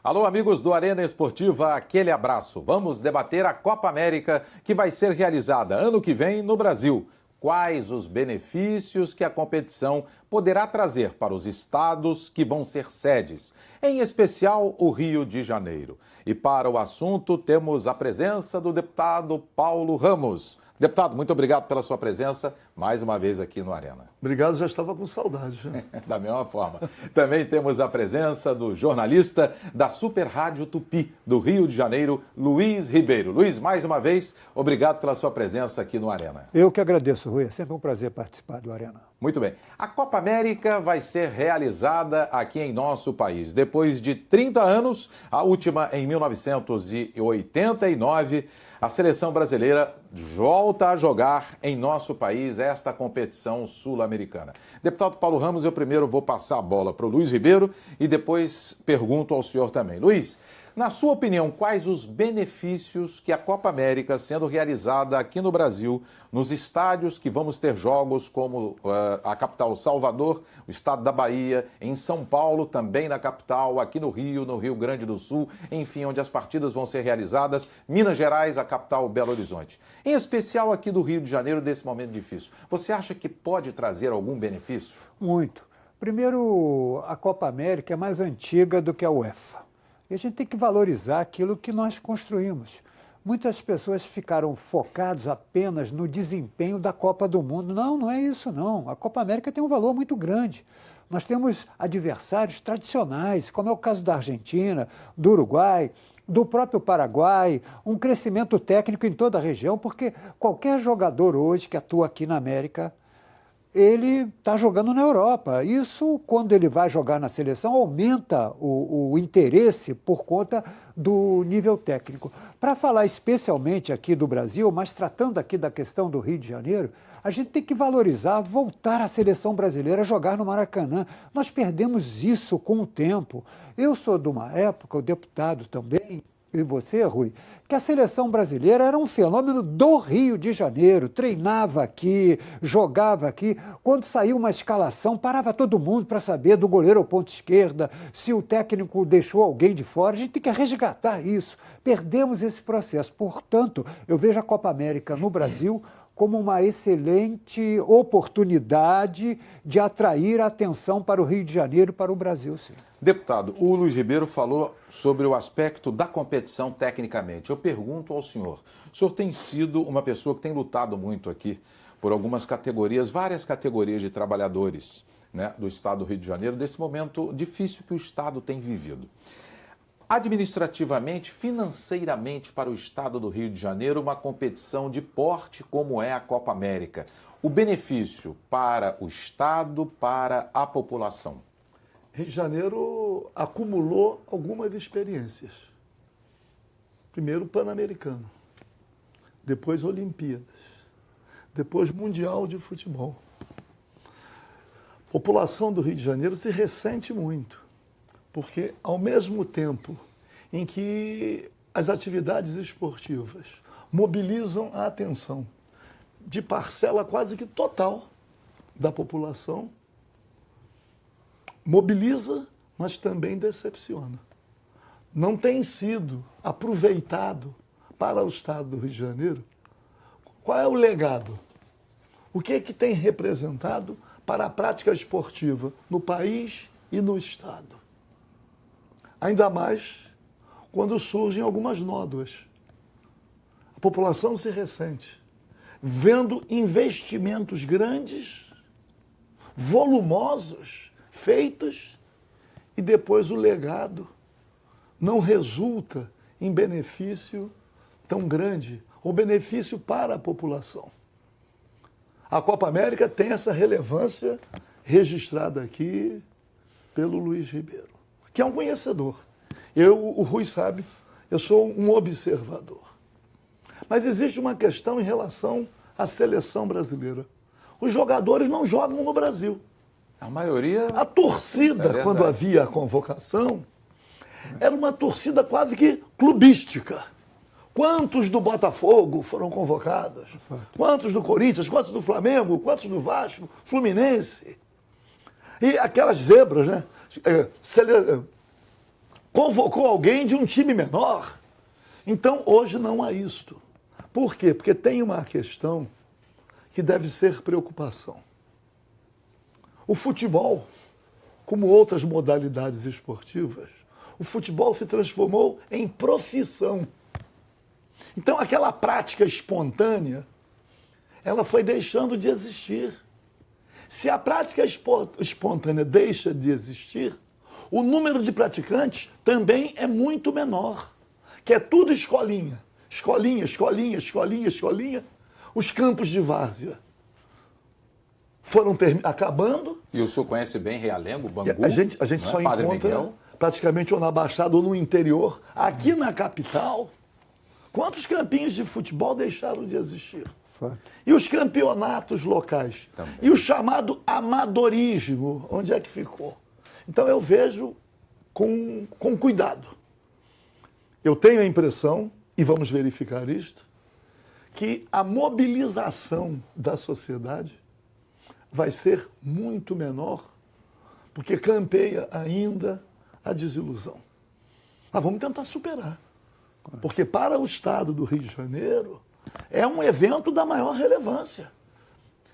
Alô, amigos do Arena Esportiva, aquele abraço. Vamos debater a Copa América que vai ser realizada ano que vem no Brasil. Quais os benefícios que a competição poderá trazer para os estados que vão ser sedes, em especial o Rio de Janeiro. E para o assunto temos a presença do deputado Paulo Ramos. Deputado, muito obrigado pela sua presença mais uma vez aqui no Arena. Obrigado, já estava com saudade. Da mesma forma. Também temos a presença do jornalista da Super Rádio Tupi, do Rio de Janeiro, Luiz Ribeiro. Luiz, mais uma vez, obrigado pela sua presença aqui no Arena. Eu que agradeço, Rui. É sempre um prazer participar do Arena. Muito bem. A Copa América vai ser realizada aqui em nosso país. Depois de 30 anos, a última em 1989, a seleção brasileira volta a jogar em nosso país esta competição sul-americana. Deputado Paulo Ramos, eu primeiro vou passar a bola para o Luiz Ribeiro e depois pergunto ao senhor também. Luiz, na sua opinião, quais os benefícios que a Copa América, sendo realizada aqui no Brasil, nos estádios que vamos ter jogos como a capital Salvador, o estado da Bahia, em São Paulo, também na capital, aqui no Rio Grande do Sul, enfim, onde as partidas vão ser realizadas, Minas Gerais, a capital Belo Horizonte. Em especial aqui do Rio de Janeiro, desse momento difícil. Você acha que pode trazer algum benefício? Muito. Primeiro, a Copa América é mais antiga do que a UEFA. E a gente tem que valorizar aquilo que nós construímos. Muitas pessoas ficaram focadas apenas no desempenho da Copa do Mundo. Não, não é isso não. A Copa América tem um valor muito grande. Nós temos adversários tradicionais, como é o caso da Argentina, do Uruguai, do próprio Paraguai, um crescimento técnico em toda a região, porque qualquer jogador hoje que atua aqui na América, ele está jogando na Europa. Isso, quando ele vai jogar na seleção, aumenta o interesse por conta do nível técnico. Para falar especialmente aqui do Brasil, mas tratando aqui da questão do Rio de Janeiro, a gente tem que valorizar, voltar a seleção brasileira a jogar no Maracanã. Nós perdemos isso com o tempo. Eu sou de uma época, o deputado também, e você, Rui, que a seleção brasileira era um fenômeno do Rio de Janeiro, treinava aqui, jogava aqui. Quando saiu uma escalação, parava todo mundo para saber do goleiro ao ponto esquerda, se o técnico deixou alguém de fora. A gente tem que resgatar isso. Perdemos esse processo. Portanto, eu vejo a Copa América no Brasil como uma excelente oportunidade de atrair a atenção para o Rio de Janeiro e para o Brasil, sim. Deputado, o Luiz Ribeiro falou sobre o aspecto da competição tecnicamente. Eu pergunto ao senhor, o senhor tem sido uma pessoa que tem lutado muito aqui por algumas categorias, várias categorias de trabalhadores, né, do estado do Rio de Janeiro, desse momento difícil que o estado tem vivido. Administrativamente, financeiramente para o estado do Rio de Janeiro, uma competição de porte como é a Copa América. O benefício para o estado, para a população. Rio de Janeiro acumulou algumas experiências. Primeiro, Pan-Americano. Depois, Olimpíadas. Depois, Mundial de Futebol. A população do Rio de Janeiro se ressente muito, porque, ao mesmo tempo em que as atividades esportivas mobilizam a atenção de parcela quase que total da população, mobiliza, mas também decepciona. Não tem sido aproveitado para o estado do Rio de Janeiro. Qual é o legado? O que é que tem representado para a prática esportiva no país e no estado? Ainda mais quando surgem algumas nódoas. A população se ressente, vendo investimentos grandes, volumosos, feitos, e depois o legado não resulta em benefício tão grande, ou benefício para a população. A Copa América tem essa relevância registrada aqui pelo Luiz Ribeiro, que é um conhecedor. O Rui sabe, eu sou um observador. Mas existe uma questão em relação à seleção brasileira. Os jogadores não jogam no Brasil. A maioria... A torcida, quando havia a convocação, era uma torcida quase que clubística. Quantos do Botafogo foram convocados? Quantos do Corinthians? Quantos do Flamengo? Quantos do Vasco? Fluminense? E aquelas zebras, né? convocou alguém de um time menor. Então, hoje não há isto. Por quê? Porque tem uma questão que deve ser preocupação. O futebol, como outras modalidades esportivas, o futebol se transformou em profissão. Então, aquela prática espontânea, ela foi deixando de existir. Se a prática espontânea deixa de existir, o número de praticantes também é muito menor, que é tudo escolinha. Escolinha, escolinha, escolinha, escolinha. Os campos de várzea foram acabando. E o senhor conhece bem Realengo, Bangu? A gente só encontra praticamente ou na Baixada ou no interior. Aqui na capital, quantos campinhos de futebol deixaram de existir? E os campeonatos locais? Também. E o chamado amadorismo, onde é que ficou? Então eu vejo com cuidado. Eu tenho a impressão, e vamos verificar isto, que a mobilização da sociedade vai ser muito menor, porque campeia ainda a desilusão. Mas vamos tentar superar. Porque para o estado do Rio de Janeiro, é um evento da maior relevância.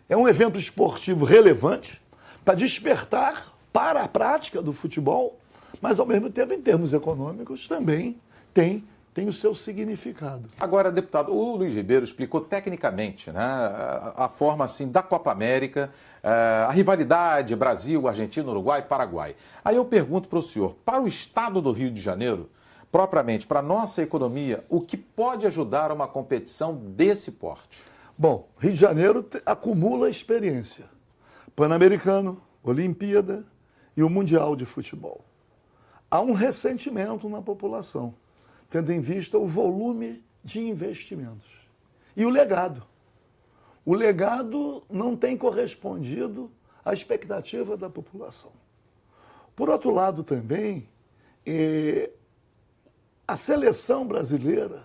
É um evento esportivo relevante para despertar para a prática do futebol, mas ao mesmo tempo, em termos econômicos, também tem o seu significado. Agora, deputado, o Luiz Ribeiro explicou tecnicamente, né, a forma assim da Copa América, a rivalidade Brasil, Argentina, Uruguai, Paraguai. Aí eu pergunto para o senhor, para o estado do Rio de Janeiro, propriamente para a nossa economia, o que pode ajudar uma competição desse porte? Bom, Rio de Janeiro acumula experiência. Pan-Americano, Olimpíada e o Mundial de Futebol. Há um ressentimento na população, tendo em vista o volume de investimentos. E o legado. O legado não tem correspondido à expectativa da população. Por outro lado, também, a seleção brasileira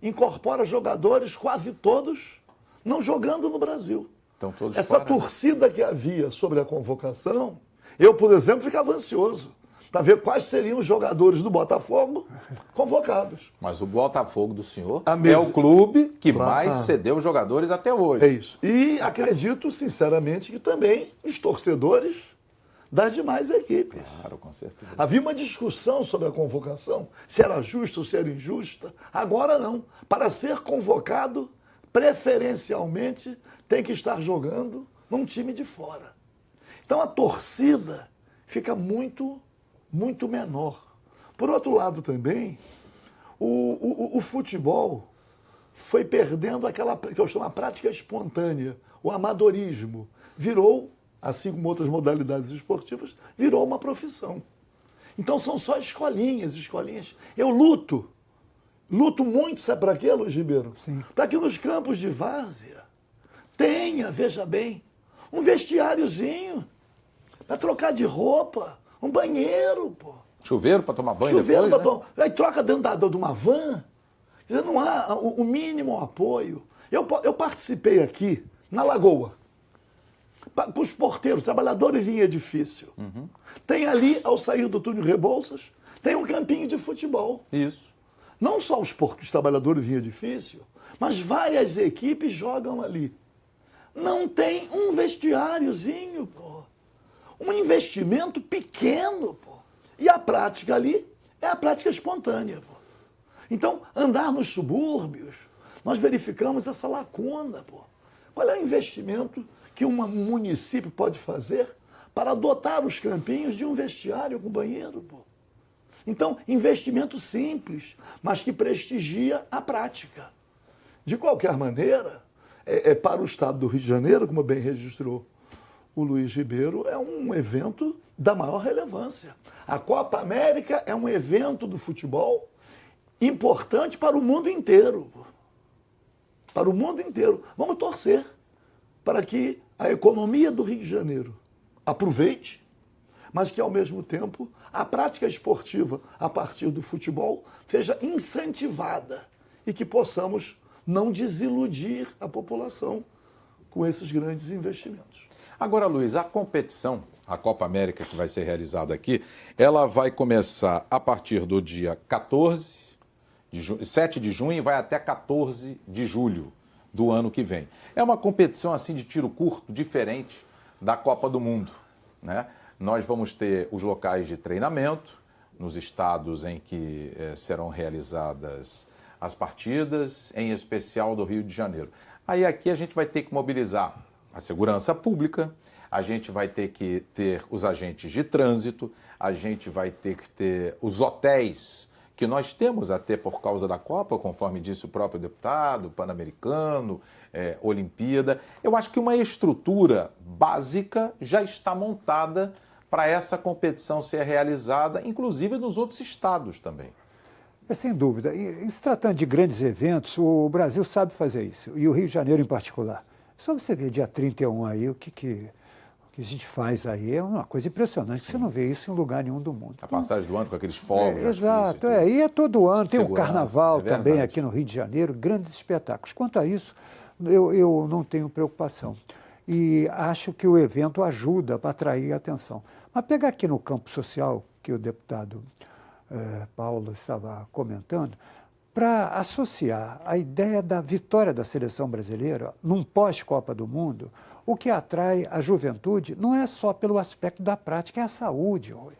incorpora jogadores, quase todos, não jogando no Brasil. Então, todos essa fora, torcida que havia sobre a convocação, eu, por exemplo, ficava ansioso para ver quais seriam os jogadores do Botafogo convocados. Mas o Botafogo do senhor é o clube que mais cedeu jogadores até hoje. É isso. E acredito, sinceramente, que também os torcedores das demais equipes. Claro, com certeza. Havia uma discussão sobre a convocação, se era justa ou se era injusta. Agora não. Para ser convocado, preferencialmente, tem que estar jogando num time de fora. Então a torcida fica muito menor. Por outro lado também, o futebol foi perdendo aquela que eu chamo de prática espontânea, o amadorismo. Virou, assim como outras modalidades esportivas, virou uma profissão. Então são só escolinhas. Eu luto muito, sabe para quê, Luiz Ribeiro? Para que nos campos de várzea tenha, veja bem, um vestiáriozinho para trocar de roupa, um banheiro, pô. Chuveiro para tomar banho Chuveiro depois, né? Aí troca dentro de uma van. Quer dizer, não há o mínimo apoio. Eu participei aqui, na Lagoa, com os porteiros, trabalhadores em edifício. Uhum. Tem ali, ao sair do túnel Rebouças, tem um campinho de futebol. Isso. Não só os trabalhadores em edifício, mas várias equipes jogam ali. Não tem um vestiáriozinho, pô. Um investimento pequeno, pô. E a prática ali é a prática espontânea, pô. Então, andar nos subúrbios, nós verificamos essa lacuna, pô. Qual é o investimento que um município pode fazer para dotar os campinhos de um vestiário com banheiro, pô? Então, investimento simples, mas que prestigia a prática. De qualquer maneira, para o estado do Rio de Janeiro, como bem registrou o Luiz Ribeiro, é um evento da maior relevância. A Copa América é um evento do futebol importante para o mundo inteiro. Para o mundo inteiro. Vamos torcer para que a economia do Rio de Janeiro aproveite, mas que, ao mesmo tempo, a prática esportiva a partir do futebol seja incentivada e que possamos não desiludir a população com esses grandes investimentos. Agora, Luiz, a competição a Copa América que vai ser realizada aqui, ela vai começar a partir do dia 7 de junho e vai até 14 de julho do ano que vem. É uma competição assim de tiro curto, diferente da Copa do Mundo, né? Nós vamos ter os locais de treinamento nos estados em que serão realizadas as partidas, em especial do Rio de Janeiro. Aí aqui a gente vai ter que mobilizar a segurança pública, a gente vai ter que ter os agentes de trânsito, a gente vai ter que ter os hotéis que nós temos até por causa da Copa, conforme disse o próprio deputado, Pan-Americano, Olimpíada. Eu acho que uma estrutura básica já está montada para essa competição ser realizada, inclusive nos outros estados também. Sem dúvida. E se tratando de grandes eventos, o Brasil sabe fazer isso, e o Rio de Janeiro em particular. Só você ver dia 31 aí, o que a gente faz aí é uma coisa impressionante, que você não vê isso em lugar nenhum do mundo. A passagem do ano com aqueles fogos. Exato, e é todo ano. Tem o Carnaval também aqui no Rio de Janeiro, grandes espetáculos. Quanto a isso, eu não tenho preocupação. E acho que o evento ajuda para atrair a atenção. Mas pegar aqui no campo social, que o deputado Paulo estava comentando, para associar a ideia da vitória da seleção brasileira num pós-Copa do Mundo, o que atrai a juventude não é só pelo aspecto da prática, é a saúde, Rui.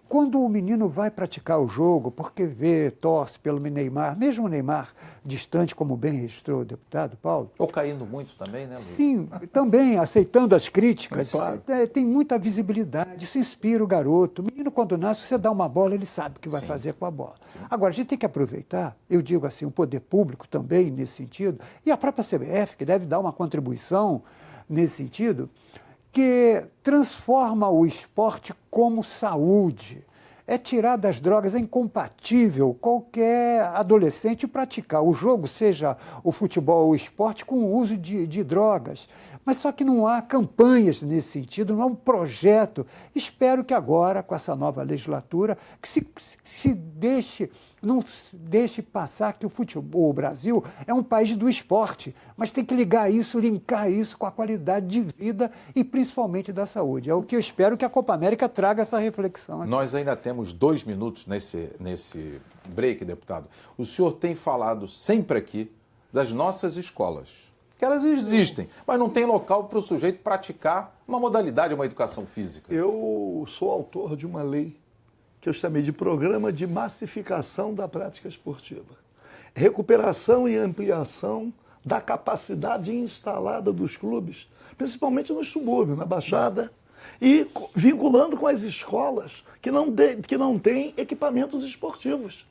Quando o menino vai praticar o jogo, porque vê, torce pelo Neymar, mesmo o Neymar distante, como bem registrou o deputado Paulo. Ou caindo muito também, né, Luiz? Sim, também aceitando as críticas. Claro. Tem muita visibilidade, isso inspira o garoto. O menino, quando nasce, você dá uma bola, ele sabe o que vai fazer com a bola. Agora, a gente tem que aproveitar, eu digo assim, o poder público também nesse sentido, e a própria CBF, que deve dar uma contribuição nesse sentido, que transforma o esporte como saúde. É tirar das drogas, é incompatível qualquer adolescente praticar o jogo, seja o futebol ou o esporte, com o uso de drogas. Mas só que não há campanhas nesse sentido, não há um projeto. Espero que agora, com essa nova legislatura, que não deixe passar que o Brasil é um país do esporte, mas tem que linkar isso com a qualidade de vida e principalmente da saúde. É o que eu espero que a Copa América traga essa reflexão aqui. Nós ainda temos 2 minutos nesse break, deputado. O senhor tem falado sempre aqui das nossas escolas, que elas existem, mas não tem local para o sujeito praticar uma modalidade, uma educação física. Eu sou autor de uma lei que eu chamei de Programa de Massificação da Prática Esportiva. Recuperação e ampliação da capacidade instalada dos clubes, principalmente no subúrbio, na Baixada, e vinculando com as escolas que não têm equipamentos esportivos,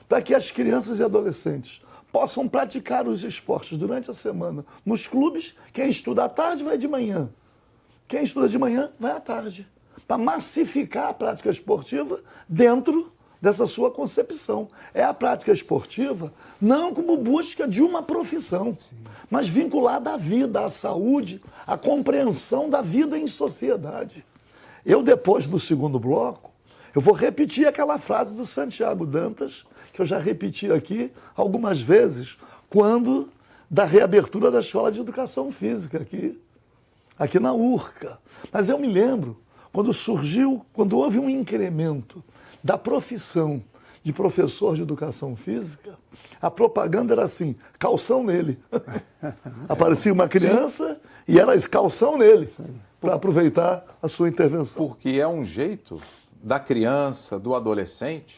para que as crianças e adolescentes possam praticar os esportes durante a semana nos clubes. Quem estuda à tarde vai de manhã, quem estuda de manhã vai à tarde, para massificar a prática esportiva dentro dessa sua concepção. É a prática esportiva não como busca de uma profissão, mas vinculada à vida, à saúde, à compreensão da vida em sociedade. Eu, depois, no segundo bloco, eu vou repetir aquela frase do Santiago Dantas, que eu já repeti aqui algumas vezes, quando da reabertura da Escola de Educação Física aqui na URCA. Mas eu me lembro, quando houve um incremento da profissão de professor de educação física, a propaganda era assim, calção nele. Aparecia uma criança e era calção nele, para aproveitar a sua intervenção. Porque é um jeito da criança, do adolescente,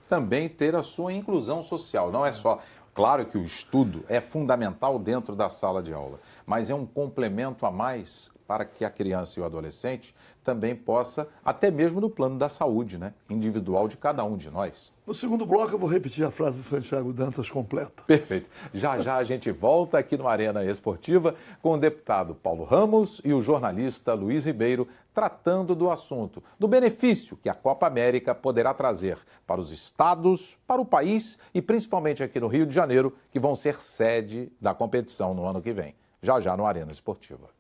também ter a sua inclusão social. Não é só... Claro que o estudo é fundamental dentro da sala de aula, mas é um complemento a mais para que a criança e o adolescente também possa, até mesmo no plano da saúde, né, individual de cada um de nós. No segundo bloco eu vou repetir a frase do Santiago Dantas completa. Perfeito. Já já a gente volta aqui no Arena Esportiva com o deputado Paulo Ramos e o jornalista Luiz Ribeiro tratando do assunto, do benefício que a Copa América poderá trazer para os estados, para o país e principalmente aqui no Rio de Janeiro, que vão ser sede da competição no ano que vem. Já já no Arena Esportiva.